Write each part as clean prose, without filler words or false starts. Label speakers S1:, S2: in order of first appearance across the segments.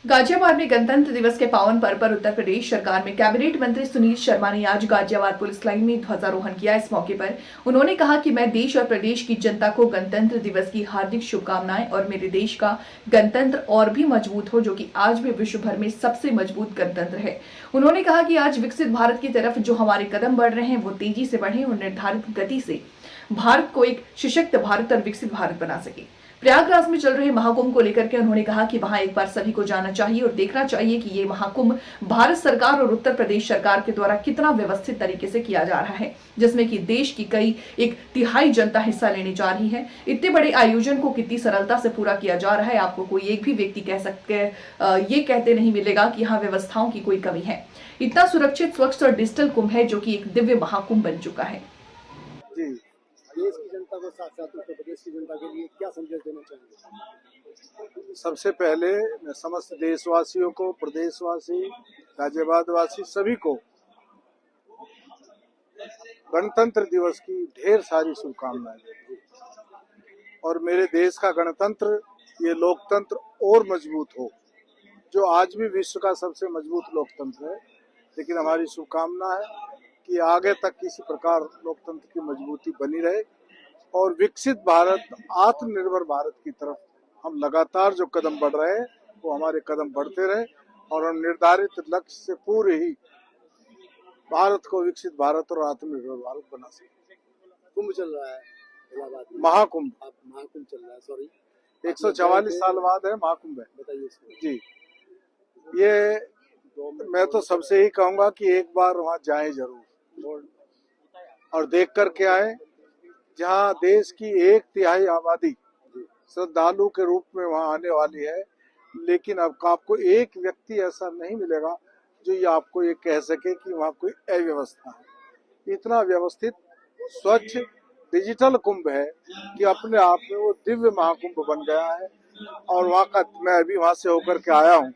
S1: गाजियाबाद में गणतंत्र दिवस के पावन पर्व पर उत्तर प्रदेश सरकार में कैबिनेट मंत्री सुनील शर्मा ने आज गाजियाबाद पुलिस लाइन में ध्वजारोहण किया। इस मौके पर उन्होंने कहा कि मैं देश और प्रदेश की जनता को गणतंत्र दिवस की हार्दिक शुभकामनाएं और मेरे देश का गणतंत्र और भी मजबूत हो, जो कि आज भी विश्व भर में सबसे मजबूत गणतंत्र है। उन्होंने कहा कि आज विकसित भारत की तरफ जो हमारे कदम बढ़ रहे हैं वो तेजी से बढ़े और निर्धारित गति से भारत को एक सशक्त भारत और विकसित भारत बना सके। प्रयागराज में चल रहे महाकुंभ को लेकर के उन्होंने कहा कि वहां एक बार सभी को जाना चाहिए और देखना चाहिए कि ये महाकुंभ भारत सरकार और उत्तर प्रदेश सरकार के द्वारा कितना व्यवस्थित तरीके से किया जा रहा है, जिसमें कि देश की कई 1/3 जनता हिस्सा लेने जा रही है। इतने बड़े आयोजन को कितनी सरलता से पूरा किया जा रहा है, आपको कोई एक भी व्यक्ति कह सकते ये कहते नहीं मिलेगा कि यहाँ व्यवस्थाओं की कोई कमी है। इतना सुरक्षित, स्वच्छ और डिजिटल कुंभ है जो कि एक दिव्य महाकुंभ बन चुका है।
S2: देश की जनता को साथ साथ उत्तर प्रदेश की जनता के लिए क्या संदेश देना चाहेंगे?
S3: सबसे पहले मैं समस्त देशवासियों को, प्रदेशवासी, गाजियाबाद वासी सभी को गणतंत्र दिवस की ढेर सारी शुभकामनाएं और मेरे देश का गणतंत्र, ये लोकतंत्र और मजबूत हो, जो आज भी विश्व का सबसे मजबूत लोकतंत्र है। लेकिन हमारी शुभकामना है कि आगे तक किसी प्रकार लोकतंत्र की मजबूती बनी रहे और विकसित भारत, आत्मनिर्भर भारत की तरफ हम लगातार जो कदम बढ़ रहे हैं वो हमारे कदम बढ़ते रहे और हम निर्धारित लक्ष्य से पूरे ही भारत को विकसित भारत और आत्मनिर्भर भारत बना सके।
S2: कुंभ चल रहा है इलाहाबाद में,
S3: महाकुंभ
S2: चल रहा है, सॉरी
S3: 144 साल बाद है महाकुंभ है।
S2: बताइए
S3: जी, ये मैं तो सबसे ही कहूंगा कि एक बार वहाँ जाएं जरूर और देख कर के आए, जहाँ देश की 1/3 आबादी श्रद्धालु के रूप में वहाँ आने वाली है। लेकिन अब आपको एक व्यक्ति ऐसा नहीं मिलेगा जो ये आपको ये कह सके कि वहाँ कोई अव्यवस्था है। इतना व्यवस्थित, स्वच्छ, डिजिटल कुंभ है कि अपने आप में वो दिव्य महाकुंभ बन गया है। और वहाँ का, मैं अभी वहाँ से होकर के आया हूँ,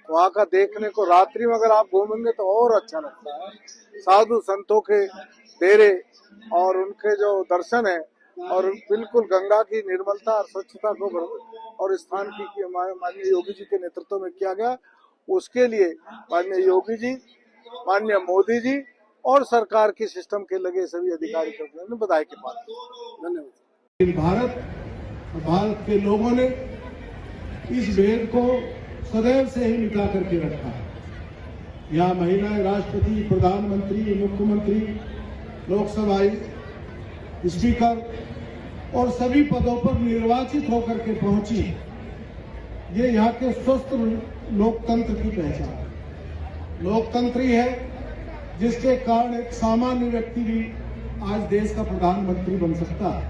S3: वहाँ का देखने को रात्रि में अगर आप घूमेंगे तो और अच्छा लगता है। साधु संतों के डेरे और उनके जो दर्शन है और बिल्कुल गंगा की निर्मलता और स्वच्छता को और स्थान की माननीय योगी जी के नेतृत्व में किया गया, उसके लिए माननीय योगी जी, माननीय मोदी जी और सरकार की सिस्टम के लगे सभी अधिकारी कर्मचारियों ने बधाई के पात्र।
S2: धन्यवाद। भारत के लोगों ने इस भेद को सदैव से ही मिटा करके रखा है। यहाँ महिलाएं राष्ट्रपति, प्रधानमंत्री, मुख्यमंत्री, लोकसभा स्पीकर और सभी पदों पर निर्वाचित होकर के पहुंची। ये यहाँ के स्वस्थ लोकतंत्र की पहचान है। लोकतंत्र ही है जिसके कारण एक सामान्य व्यक्ति भी आज देश का प्रधानमंत्री बन सकता है।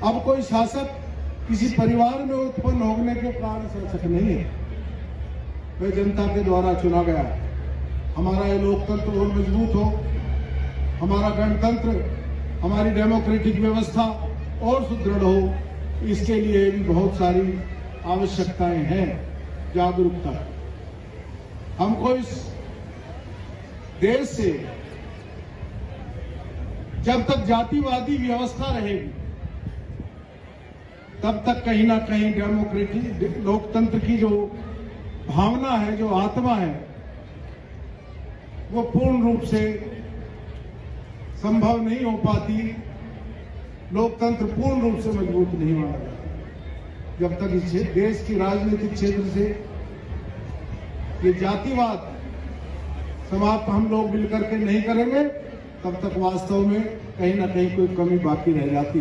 S2: अब कोई शासक किसी परिवार में उत्पन्न होने के कारण शासक नहीं है, वह जनता के द्वारा चुना गया। हमारा ये लोकतंत्र और मजबूत हो, हमारा गणतंत्र, हमारी डेमोक्रेटिक व्यवस्था और सुदृढ़ हो, इसके लिए भी बहुत सारी आवश्यकताएं हैं। जागरूकता, हमको इस देश से जब तक जातिवादी व्यवस्था रहेगी तब तक कहीं ना कहीं डेमोक्रेटिक लोकतंत्र की जो भावना है, जो आत्मा है, वो पूर्ण रूप से संभव नहीं हो पाती। लोकतंत्र पूर्ण रूप से मजबूत नहीं माना जाता जब तक इस देश की राजनीतिक क्षेत्र से ये जातिवाद समाप्त हम लोग मिलकर के नहीं करेंगे, तब तक वास्तव में कहीं ना कहीं कोई कमी बाकी रह जाती है।